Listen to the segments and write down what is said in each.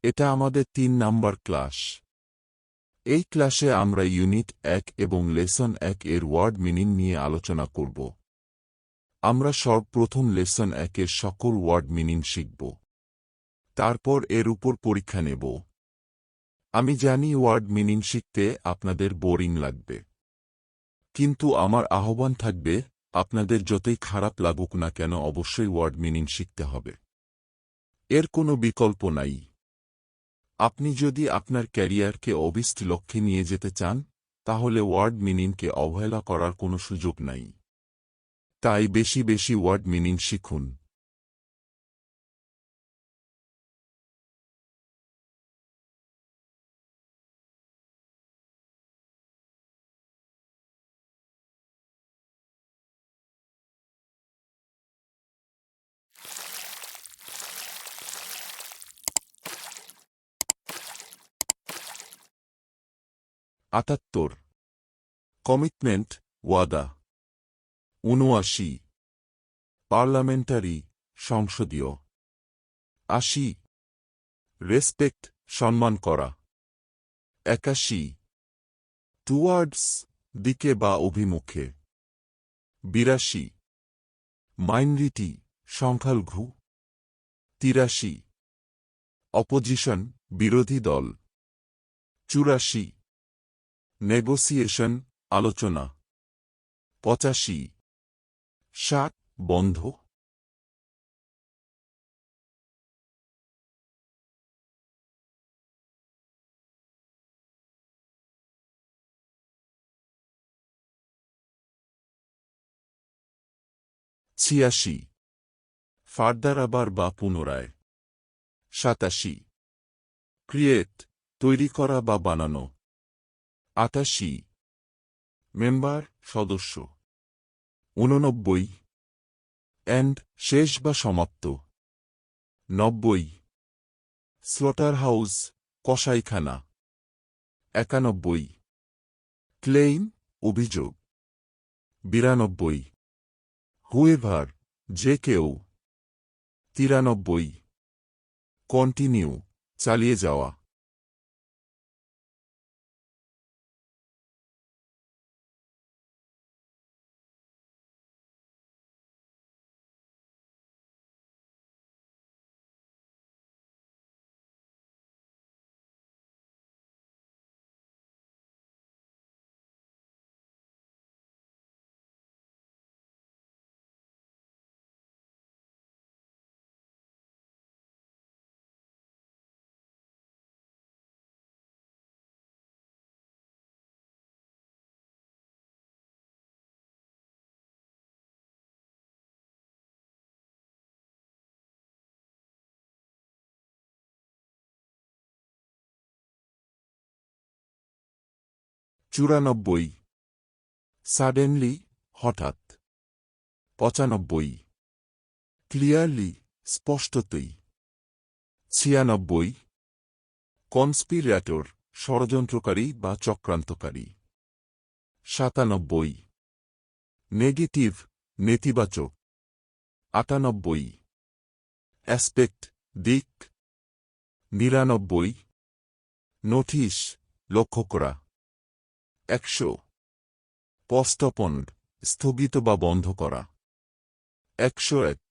এটা আমাদের ৩ number class. এই ক্লাসে আমরা ইউনিট ১ এবং লেসন ১ এর ওয়ার্ড মিনিং নিয়ে আলোচনা করব। আমরা সর্বপ্রথম লেসন ১ এর সকল ওয়ার্ড মিনিং শিখব। তারপর এর উপর পরীক্ষা নেব। আমি জানি ওয়ার্ড মিনিং শিখতে আপনাদের বোরিং লাগবে, কিন্তু আমার আহ্বান থাকবে, আপনাদের যতই খারাপ লাগুক না কেন অবশ্যই ওয়ার্ড মিনিং শিখতে হবে। এর কোনো বিকল্প নাই। আপনি যদি আপনার ক্যারিয়ারকে অবিষ্ট লক্ষ্যে নিয়ে যেতে চান, তাহলে ওয়ার্ড মিনিংকে অবহেলা করার কোনো সুযোগ নাই। তাই বেশি বেশি ওয়ার্ড মিনিং শিখুন। আটাত্তর, কমিটমেন্ট, ওয়াদা। ৭৯, পার্লামেন্টারি, সংসদীয়। ৮০, রেসপেক্ট, সম্মান করা। ৮১, টুয়ার্ডস, দিকে বা অভিমুখে। ৮২, মাইনরিটি, সংখ্যালঘু। ৮৩, অপোজিশন, বিরোধী দল। ৮৪, নেগোসিয়েশন, আলোচনা। ৮৫, শাট, বন্ধ। ৮৬, ফার্দার আবার বা পুনরায়। ৮৭, ক্রিয়েট, তৈরি করা বা বানানো। ৮৮, মেম্বার, সদস্য। ৮৯, এন্ড, শেষ বা সমাপ্ত। ৯০, স্লটার হাউস, কসাইখানা। ৯১, ক্লেইম, অভিযোগ। ৯২, হুয়েভার, যে কেউ। ৯৩, কন্টিনিউ, চালিয়ে যাওয়া। ৯৪, সাডেনলি, হঠাৎ। ৯৫, ক্লিয়ারলি, স্পষ্টতই। ৯৬, কনস্পিরেটর, ষড়যন্ত্রকারী বা চক্রান্তকারী। ৯৭, নেগেটিভ, নেতিবাচক। ৯৮, অ্যাসপেক্ট, দিক। ৯৯, নোটিশ, লক্ষ্য করা। ১০০, পোস্টপন্ড, স্থগিত বা বন্ধ করা। ১০১,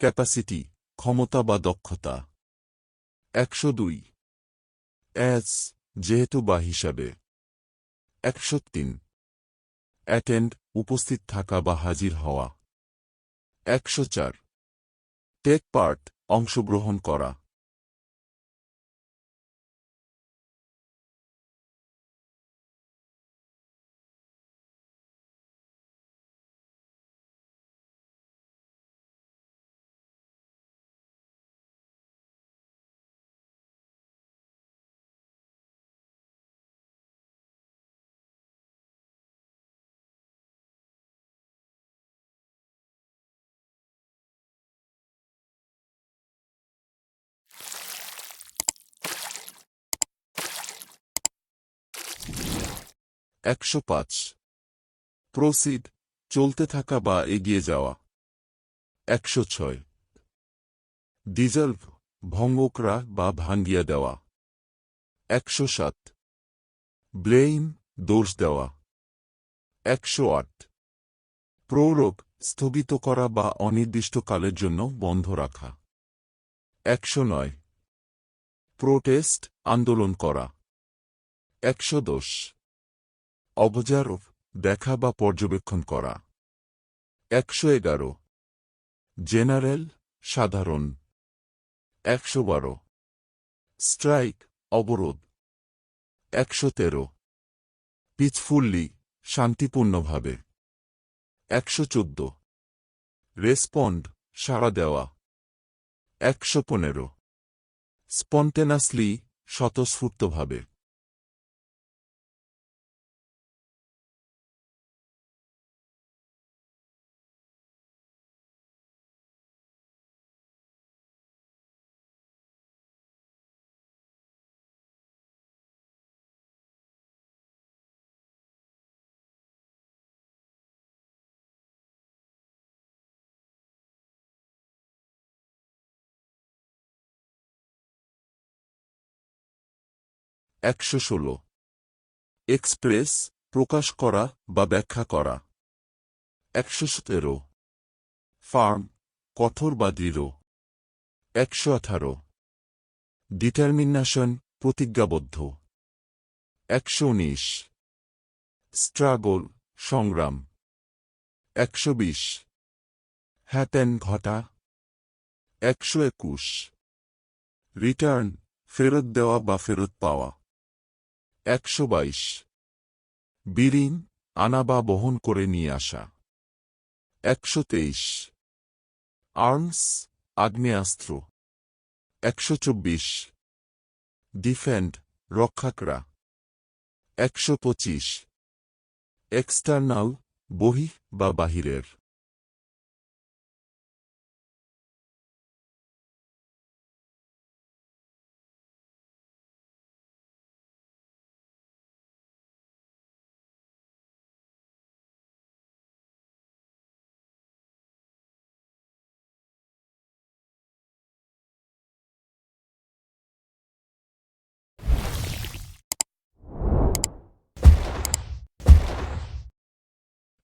ক্যাপাসিটি, ক্ষমতা বা দক্ষতা। ১০২, অ্যাজ, যেহেতু বা হিসাবে। ১০৩, অ্যাটেন্ড, উপস্থিত থাকা বা হাজির হওয়া। ১০৪, টেক পার্ট, অংশগ্রহণ করা। ‘১০৫, প্রসিড, চলতে থাকা বা এগিয়ে যাওয়া। ১০৬, ডিজলভ, ভঙ্গ করা বা ভাঙ্গিয়া দেওয়া। 107 ব্লেম, দোষ দেওয়া। 108 প্ররোগ, স্থগিত করা বা অনির্দিষ্টকালের জন্য বন্ধ রাখা। 109 প্রোটেস্ট, আন্দোলন করা। 110 অবজার্ভ, দেখা বা পর্যবেক্ষণ করা। 111 জেনারেল, সাধারণ। 112 স্ট্রাইক, অবরোধ। 113 পিসফুল্লি, শান্তিপূর্ণভাবে। 114 রেসপন্ড, সাড়া দেওয়া। 115 স্পন্টেনাসলি, স্বতঃস্ফূর্তভাবে। 116 এক্সপ্রেস, প্রকাশ করা বা ব্যাখ্যা করা। 117 ফার্ম, কঠোর বা দৃঢ়। 118 ডিটারমিনেশন, প্রতিজ্ঞাবদ্ধ। 119 স্ট্রাগল, সংগ্রাম। 120 হ্যাপেন, ঘটা। 121 রিটার্ন, ফেরত দেওয়া বা ফেরত পাওয়া। 122 বিরিং, আনা বা বহন করে নিয়ে আসা। 123 আর্মস, আগ্নেয়াস্ত্র। 124 ডিফেন্ড, রক্ষা করা। 125 এক্সটার্নাল, বহিঃ বা বাহিরের।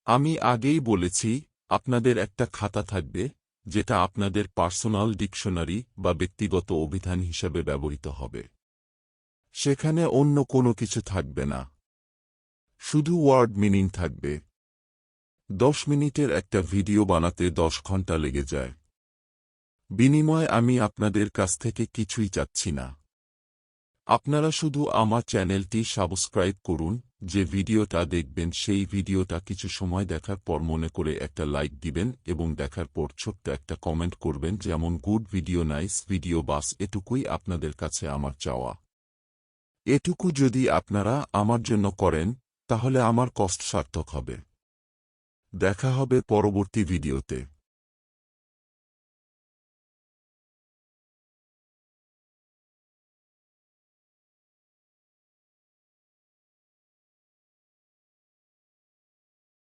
আমি আগেই বলেছি, আপনাদের একটা খাতা থাকবে, যেটা আপনাদের পার্সোনাল ডিকশনারি বা ব্যক্তিগত অভিধান হিসাবে ব্যবহৃত হবে। সেখানে অন্য কোনো কিছু থাকবে না, শুধু ওয়ার্ড মিনিং থাকবে। 10 মিনিটের একটা ভিডিও বানাতে 10 ঘন্টা লেগে যায়। বিনিময়ে আমি আপনাদের কাছ থেকে কিছুই চাচ্ছি না। আপনারা শুধু আমার চ্যানেলটি সাবস্ক্রাইব করুন, যে ভিডিওটা দেখবেন সেই ভিডিওটা কিছু সময় দেখার পর মনে করে একটা লাইক দিবেন এবং দেখার পর ছোট্ট একটা কমেন্ট করবেন, যেমন গুড ভিডিও, নাইস ভিডিও, বাস এটুকুই আপনাদের কাছে আমার চাওয়া। এটুকু যদি আপনারা আমার জন্য করেন, তাহলে আমার কষ্ট সার্থক হবে। দেখা হবে পরবর্তী ভিডিওতে।